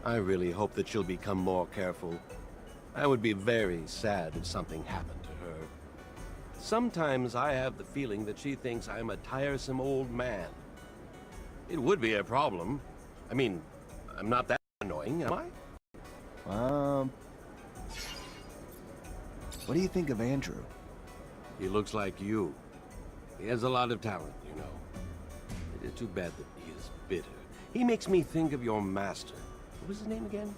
I really hope that she'll become more careful. I would be very sad if something happened to her. Sometimes I have the feeling that she thinks I'm a tiresome old man. It would be a problem. I mean, I'm not that annoying, am I? What do you think of Andrew? He looks like you. He has a lot of talent, you know. It is too bad that he is bitter. He makes me think of your master. What was his name again?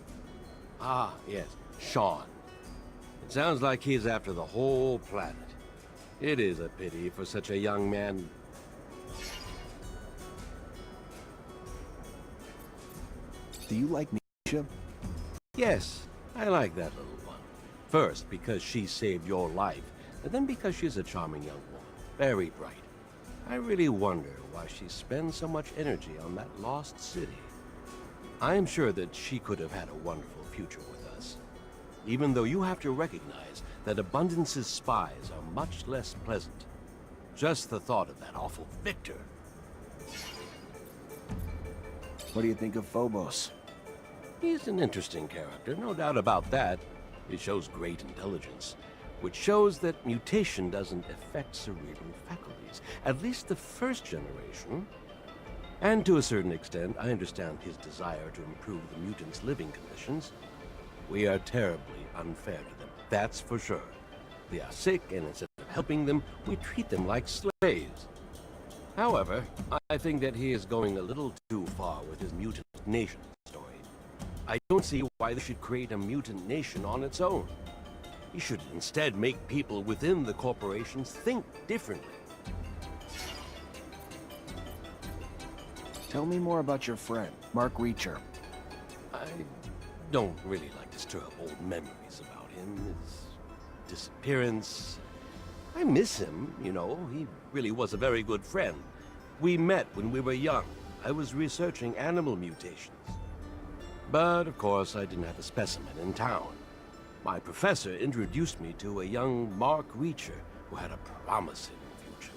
Ah, yes, Sean. It sounds like he's after the whole planet. It is a pity for such a young man. Do you like Nisha? Yes, I like that little one. First, because she saved your life, and then because she's a charming young woman. Very bright. I really wonder why she spends so much energy on that lost city. I am sure that she could have had a wonderful future with us. Even though you have to recognize that Abundance's spies are much less pleasant. Just the thought of that awful Victor. What do you think of Phobos? He's an interesting character, no doubt about that. He shows great intelligence, which shows that mutation doesn't affect cerebral faculties, at least the first generation. And to a certain extent, I understand his desire to improve the mutants' living conditions. We are terribly unfair to them, that's for sure. They are sick, and instead of helping them, we treat them like slaves. However, I think that he is going a little too far with his mutant nation story. I don't see why they should create a mutant nation on its own. He should instead make people within the corporations think differently. Tell me more about your friend, Mark Reacher. I don't really like to stir up old memories about him. His disappearance. I miss him, you know. He really was a very good friend. We met when we were young. I was researching animal mutations. But, of course, I didn't have a specimen in town. My professor introduced me to a young Mark Reacher who had a promising future.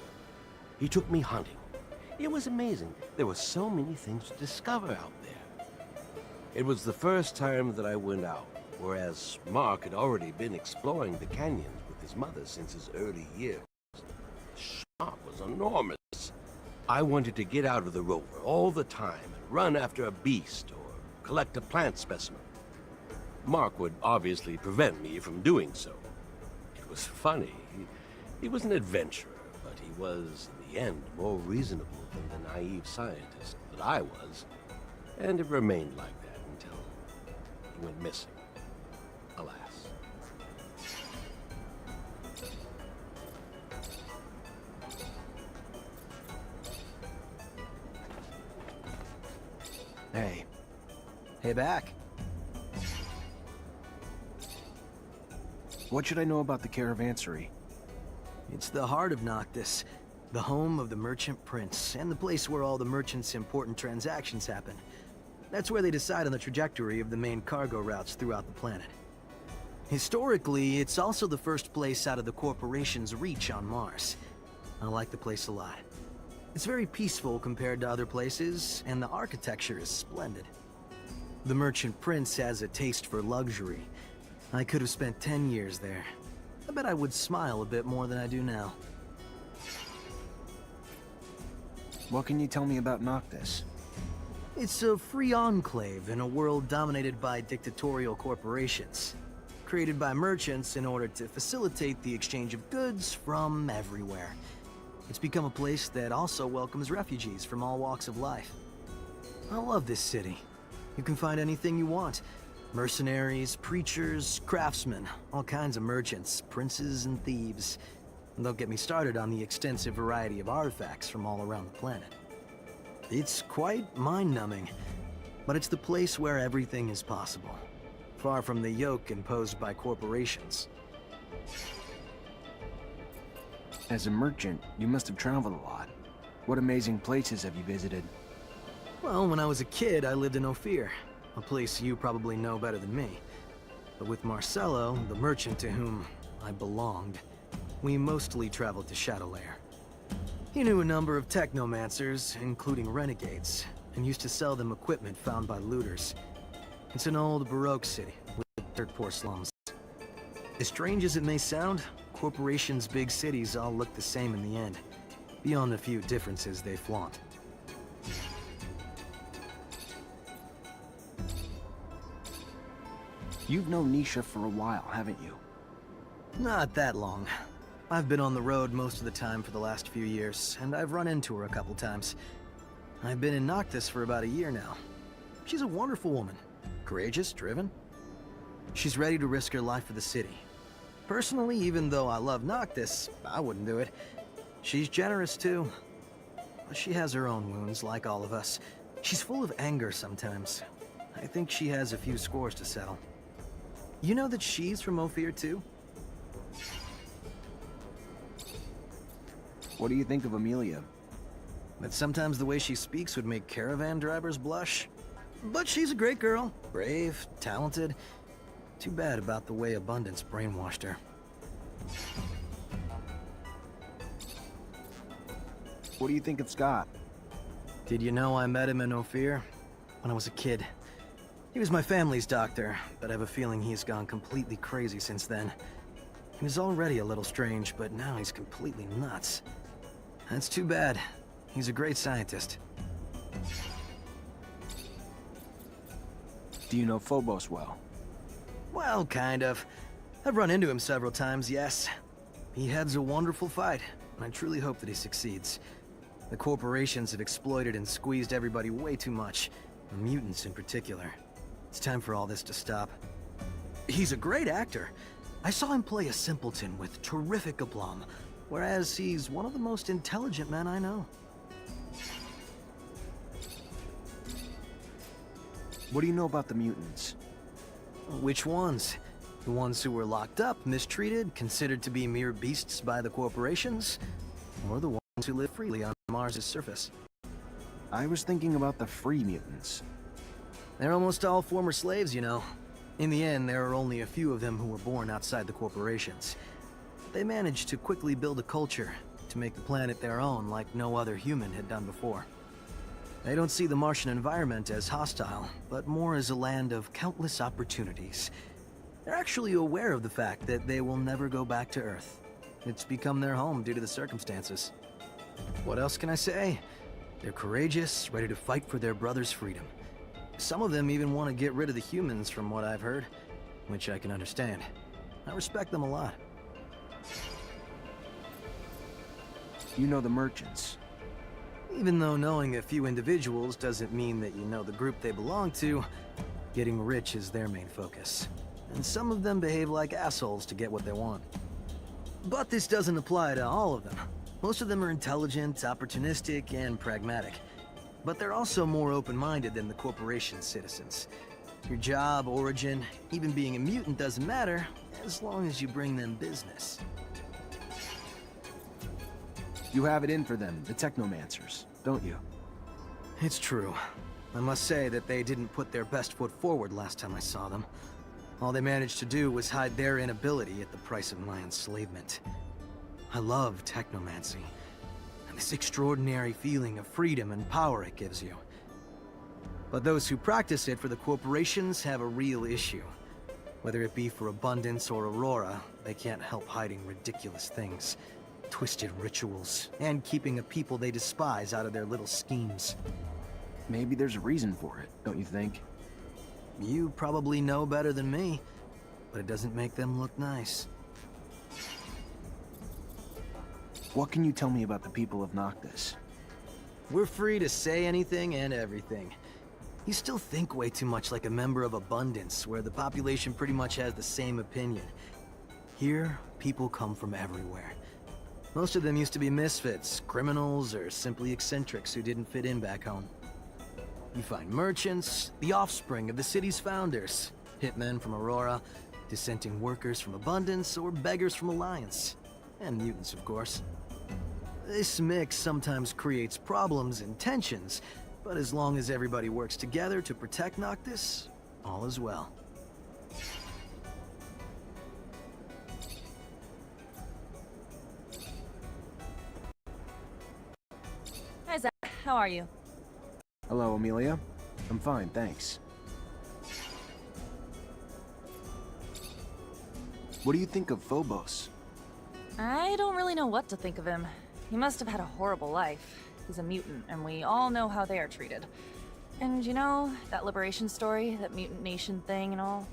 He took me hunting. It was amazing. There were so many things to discover out there. It was the first time that I went out, whereas Mark had already been exploring the canyons with his mother since his early years. The shop was enormous. I wanted to get out of the rover all the time and run after a beast or collect a plant specimen. Mark would obviously prevent me from doing so. It was funny. He was an adventurer, but he was, in the end, more reasonable than the naive scientist that I was. And it remained like that until he went missing. Alas. Hey. Hey, back. What should I know about the Caravanserai? It's the heart of Noctis, the home of the Merchant Prince, and the place where all the merchants' important transactions happen. That's where they decide on the trajectory of the main cargo routes throughout the planet. Historically, it's also the first place out of the corporation's reach on Mars. I like the place a lot. It's very peaceful compared to other places, and the architecture is splendid. The Merchant Prince has a taste for luxury. I could have spent 10 years there. I bet I would smile a bit more than I do now. What can you tell me about Noctis? It's a free enclave in a world dominated by dictatorial corporations, created by merchants in order to facilitate the exchange of goods from everywhere. It's become a place that also welcomes refugees from all walks of life. I love this city. You can find anything you want. Mercenaries, preachers, craftsmen, all kinds of merchants, princes and thieves. And don't get me started on the extensive variety of artifacts from all around the planet. It's quite mind-numbing, but it's the place where everything is possible, far from the yoke imposed by corporations. As a merchant, you must have traveled a lot. What amazing places have you visited? Well, when I was a kid, I lived in Ophir, a place you probably know better than me. But with Marcello, the merchant to whom I belonged, we mostly traveled to Shadowlair. He knew a number of Technomancers, including renegades, and used to sell them equipment found by looters. It's an old Baroque city with dirt-poor slums. As strange as it may sound, corporations' big cities all look the same in the end, beyond the few differences they flaunt. You've known Nisha for a while, haven't you? Not that long. I've been on the road most of the time for the last few years, and I've run into her a couple times. I've been in Noctis for about a year now. She's a wonderful woman. Courageous, driven. She's ready to risk her life for the city. Personally, even though I love Noctis, I wouldn't do it. She's generous too. But she has her own wounds, like all of us. She's full of anger sometimes. I think she has a few scores to settle. You know that she's from Ophir too? What do you think of Amelia? That sometimes the way she speaks would make caravan drivers blush. But she's a great girl. Brave, talented. Too bad about the way Abundance brainwashed her. What do you think of Scott? Did you know I met him in Ophir? When I was a kid. He was my family's doctor, but I have a feeling he's gone completely crazy since then. He was already a little strange, but now he's completely nuts. That's too bad. He's a great scientist. Do you know Phobos well? Well, kind of. I've run into him several times, yes. He heads a wonderful fight, and I truly hope that he succeeds. The corporations have exploited and squeezed everybody way too much, the mutants in particular. It's time for all this to stop. He's a great actor. I saw him play a simpleton with terrific aplomb, whereas he's one of the most intelligent men I know. What do you know about the mutants? Which ones? The ones who were locked up, mistreated, considered to be mere beasts by the corporations? Or the ones who live freely on Mars' surface? I was thinking about the free mutants. They're almost all former slaves, you know. In the end, there are only a few of them who were born outside the corporations. They managed to quickly build a culture, to make the planet their own like no other human had done before. They don't see the Martian environment as hostile, but more as a land of countless opportunities. They're actually aware of the fact that they will never go back to Earth. It's become their home due to the circumstances. What else can I say? They're courageous, ready to fight for their brother's freedom. Some of them even want to get rid of the humans from what I've heard, which I can understand. I respect them a lot. You know the merchants. Even though knowing a few individuals doesn't mean that you know the group they belong to, getting rich is their main focus. And some of them behave like assholes to get what they want. But this doesn't apply to all of them. Most of them are intelligent, opportunistic, and pragmatic. But they're also more open-minded than the corporation's citizens. Your job, origin, even being a mutant doesn't matter, as long as you bring them business. You have it in for them, the Technomancers, don't you? It's true. I must say that they didn't put their best foot forward last time I saw them. All they managed to do was hide their inability at the price of my enslavement. I love technomancy, and this extraordinary feeling of freedom and power it gives you. But those who practice it for the corporations have a real issue. Whether it be for Abundance or Aurora, they can't help hiding ridiculous things. Twisted rituals, and keeping a people they despise out of their little schemes. Maybe there's a reason for it, don't you think? You probably know better than me, but it doesn't make them look nice. What can you tell me about the people of Noctis? We're free to say anything and everything. You still think way too much like a member of Abundance, where the population pretty much has the same opinion. Here, people come from everywhere. Most of them used to be misfits, criminals, or simply eccentrics who didn't fit in back home. You find merchants, the offspring of the city's founders, hitmen from Aurora, dissenting workers from Abundance, or beggars from Alliance. And mutants, of course. This mix sometimes creates problems and tensions, but as long as everybody works together to protect Noctis, all is well. Hi, Zach. How are you? Hello, Amelia. I'm fine, thanks. What do you think of Phobos? I don't really know what to think of him. He must have had a horrible life. He's a mutant, and we all know how they are treated. And you know, that liberation story, that mutant nation thing and all,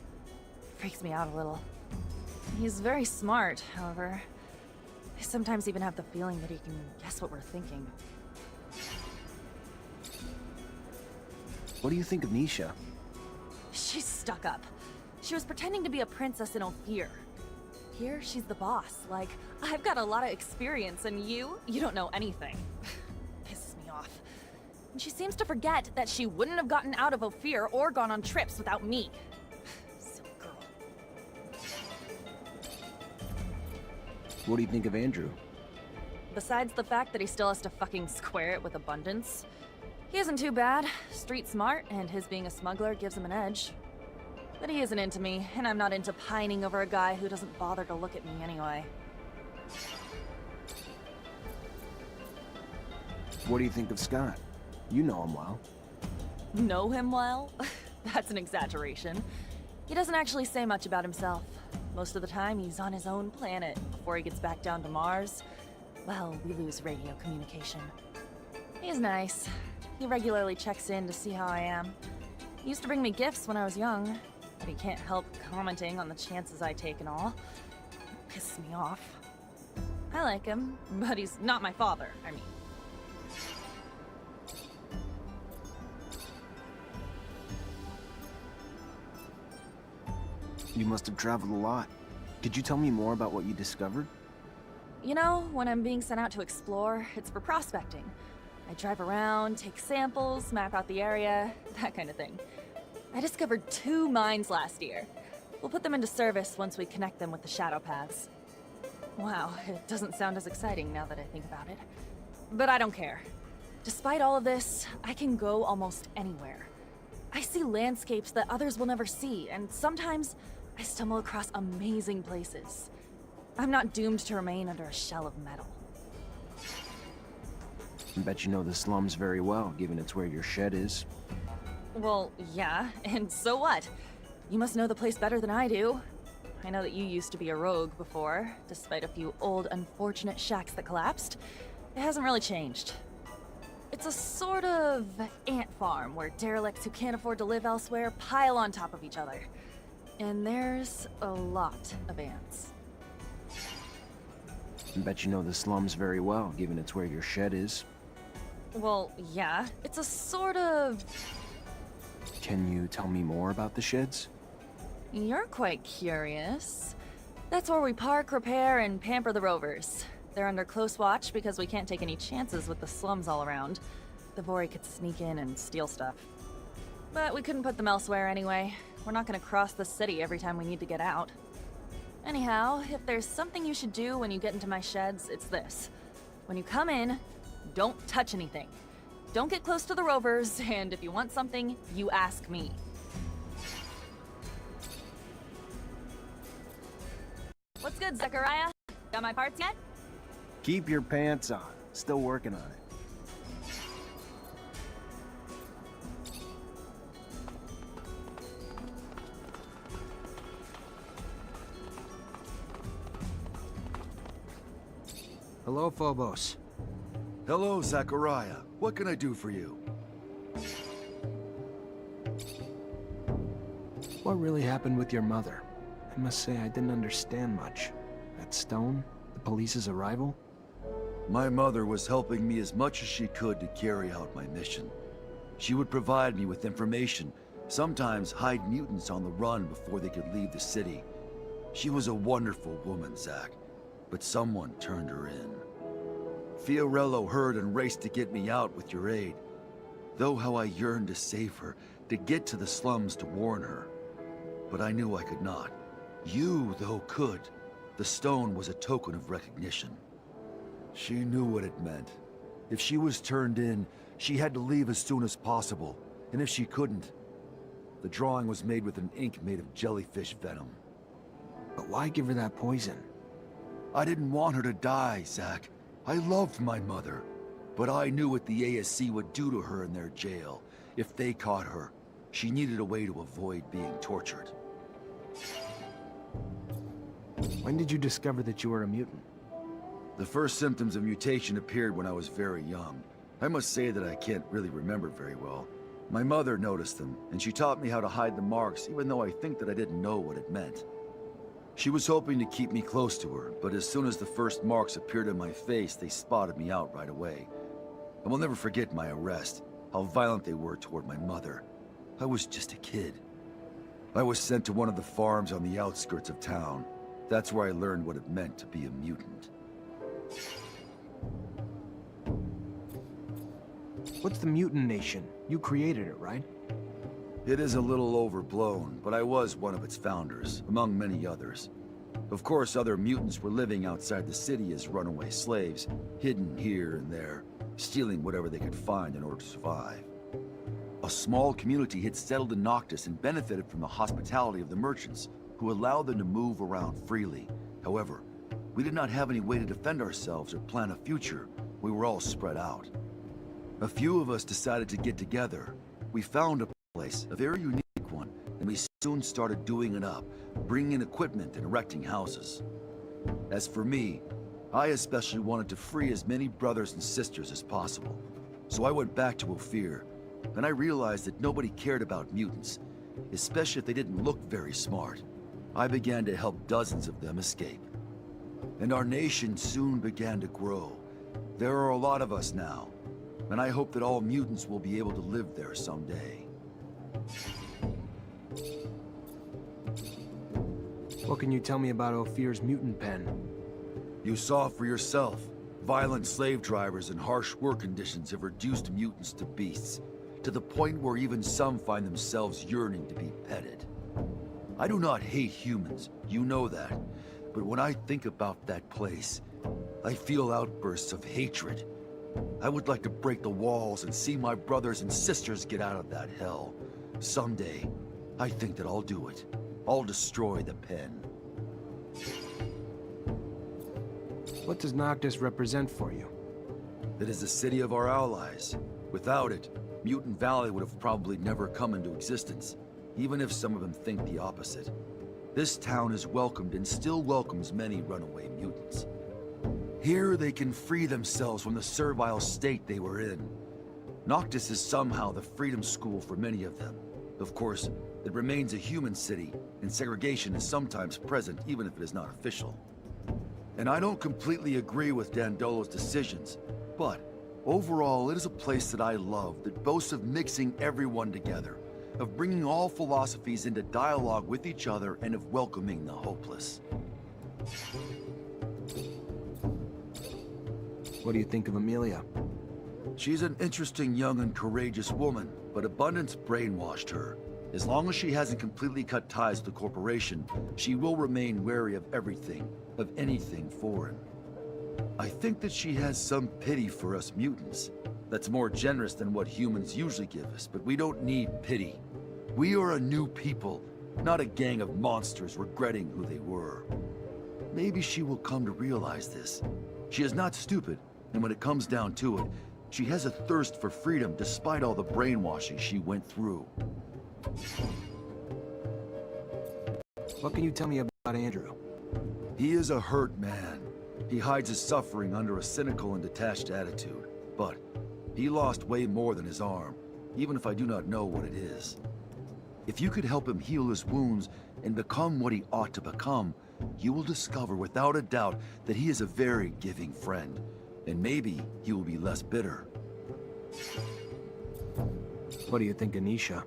freaks me out a little. He's very smart, however. I sometimes even have the feeling that he can guess what we're thinking. What do you think of Nisha? She's stuck up. She was pretending to be a princess in Ophir. Here, she's the boss. Like, I've got a lot of experience, and you don't know anything. Pisses me off. And she seems to forget that she wouldn't have gotten out of Ophir or gone on trips without me. Silly girl. What do you think of Andrew? Besides the fact that he still has to fucking square it with abundance, he isn't too bad. Street smart, and his being a smuggler gives him an edge. But he isn't into me, and I'm not into pining over a guy who doesn't bother to look at me anyway. What do you think of Scott? You know him well. Know him well? That's an exaggeration. He doesn't actually say much about himself. Most of the time, he's on his own planet. Before he gets back down to Mars, well, we lose radio communication. He's nice. He regularly checks in to see how I am. He used to bring me gifts when I was young, but he can't help commenting on the chances I take and all. It pisses me off. I like him, but he's not my father, I mean. You must have traveled a lot. Could you tell me more about what you discovered? You know, when I'm being sent out to explore, it's for prospecting. I drive around, take samples, map out the area, that kind of thing. I discovered 2 mines last year. We'll put them into service once we connect them with the shadow paths. Wow, it doesn't sound as exciting now that I think about it. But I don't care. Despite all of this, I can go almost anywhere. I see landscapes that others will never see, and sometimes I stumble across amazing places. I'm not doomed to remain under a shell of metal. I bet you know the slums very well, given it's where your shed is. Well, yeah, and so what? You must know the place better than I do. I know that you used to be a rogue before, despite a few old, unfortunate shacks that collapsed. It hasn't really changed. It's a sort of ant farm where derelicts who can't afford to live elsewhere pile on top of each other. And there's a lot of ants. I bet you know the slums very well, given it's where your shed is. Well, yeah, it's a sort of... Can you tell me more about the sheds? You're quite curious. That's where we park, repair, and pamper the rovers. They're under close watch because we can't take any chances with the slums all around. The Vori could sneak in and steal stuff. But we couldn't put them elsewhere anyway. We're not gonna cross the city every time we need to get out. Anyhow, if there's something you should do when you get into my sheds, it's this. When you come in, don't touch anything. Don't get close to the rovers, and if you want something, you ask me. What's good, Zechariah? Got my parts yet? Keep your pants on. Still working on it. Hello, Phobos. Hello, Zachariah. What can I do for you? What really happened with your mother? I must say I didn't understand much. That stone? The police's arrival? My mother was helping me as much as she could to carry out my mission. She would provide me with information, sometimes hide mutants on the run before they could leave the city. She was a wonderful woman, Zach, but someone turned her in. Fiorello heard and raced to get me out with your aid. Though how I yearned to save her, to get to the slums to warn her. But I knew I could not. You, though, could. The stone was a token of recognition. She knew what it meant. If she was turned in, she had to leave as soon as possible. And if she couldn't, the drawing was made with an ink made of jellyfish venom. But why give her that poison? I didn't want her to die, Zach. I loved my mother. But I knew what the ASC would do to her in their jail. If they caught her, she needed a way to avoid being tortured. When did you discover that you were a mutant? The first symptoms of mutation appeared when I was very young. I must say that I can't really remember very well. My mother noticed them, and she taught me how to hide the marks, even though I think that I didn't know what it meant. She was hoping to keep me close to her, but as soon as the first marks appeared on my face, they spotted me out right away. I will never forget my arrest, how violent they were toward my mother. I was just a kid. I was sent to one of the farms on the outskirts of town. That's where I learned what it meant to be a mutant. What's the Mutant Nation? You created it, right? It is a little overblown, but I was one of its founders, among many others. Of course, other mutants were living outside the city as runaway slaves, hidden here and there, stealing whatever they could find in order to survive. A small community had settled in Noctis and benefited from the hospitality of the merchants, who allowed them to move around freely. However, we did not have any way to defend ourselves or plan a future. We were all spread out. A few of us decided to get together. We found a place, a very unique one, and we soon started doing it up, bringing in equipment and erecting houses. As for me, I especially wanted to free as many brothers and sisters as possible. So I went back to Ophir, and I realized that nobody cared about mutants, especially if they didn't look very smart. I began to help dozens of them escape. And our nation soon began to grow. There are a lot of us now, and I hope that all mutants will be able to live there someday. What can you tell me about Ophir's mutant pen? You saw for yourself. Violent slave drivers and harsh work conditions have reduced mutants to beasts, to the point where even some find themselves yearning to be petted. I do not hate humans, you know that, but when I think about that place, I feel outbursts of hatred. I would like to break the walls and see my brothers and sisters get out of that hell. Someday, I think that I'll do it. I'll destroy the pen. What does Noctis represent for you? It is the city of our allies. Without it, Mutant Valley would have probably never come into existence, even if some of them think the opposite. This town is welcomed and still welcomes many runaway mutants. Here they can free themselves from the servile state they were in. Noctis is somehow the freedom school for many of them. Of course, it remains a human city, and segregation is sometimes present even if it is not official. And I don't completely agree with Dandolo's decisions, but overall it is a place that I love that boasts of mixing everyone together, of bringing all philosophies into dialogue with each other, and of welcoming the hopeless. What do you think of Amelia? She's an interesting young and courageous woman, but abundance brainwashed her. As long as she hasn't completely cut ties with the corporation, she will remain wary of everything, of anything foreign. I think that she has some pity for us mutants. That's more generous than what humans usually give us, but we don't need pity. We are a new people, not a gang of monsters regretting who they were. Maybe she will come to realize this. She is not stupid, and when it comes down to it, she has a thirst for freedom despite all the brainwashing she went through. What can you tell me about Andrew? He is a hurt man. He hides his suffering under a cynical and detached attitude. But he lost way more than his arm, even if I do not know what it is. If you could help him heal his wounds and become what he ought to become, you will discover without a doubt that he is a very giving friend. And maybe he will be less bitter. What do you think of Nisha?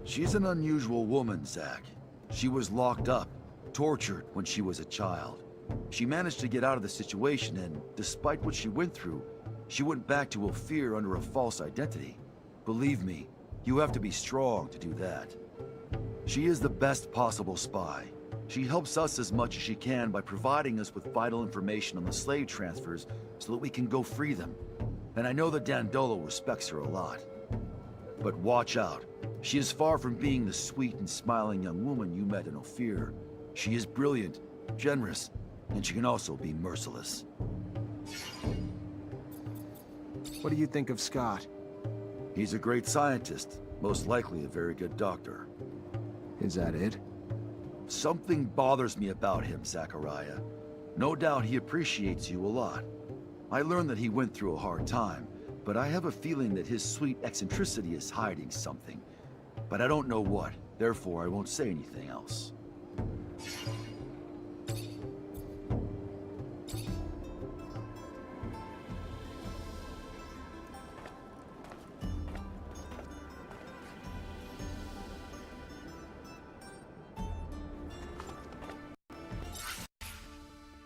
She's an unusual woman, Zack. She was locked up, tortured when she was a child. She managed to get out of the situation, and despite what she went through, she went back to Ophir under a false identity. Believe me, you have to be strong to do that. She is the best possible spy. She helps us as much as she can by providing us with vital information on the slave transfers so that we can go free them. And I know that Dandolo respects her a lot. But watch out. She is far from being the sweet and smiling young woman you met in Ophir. She is brilliant, generous, and she can also be merciless. What do you think of Scott? He's a great scientist, most likely a very good doctor. Is that it? Something bothers me about him, Zachariah. No doubt he appreciates you a lot. I learned that he went through a hard time, but I have a feeling that his sweet eccentricity is hiding something. But I don't know what, therefore I won't say anything else.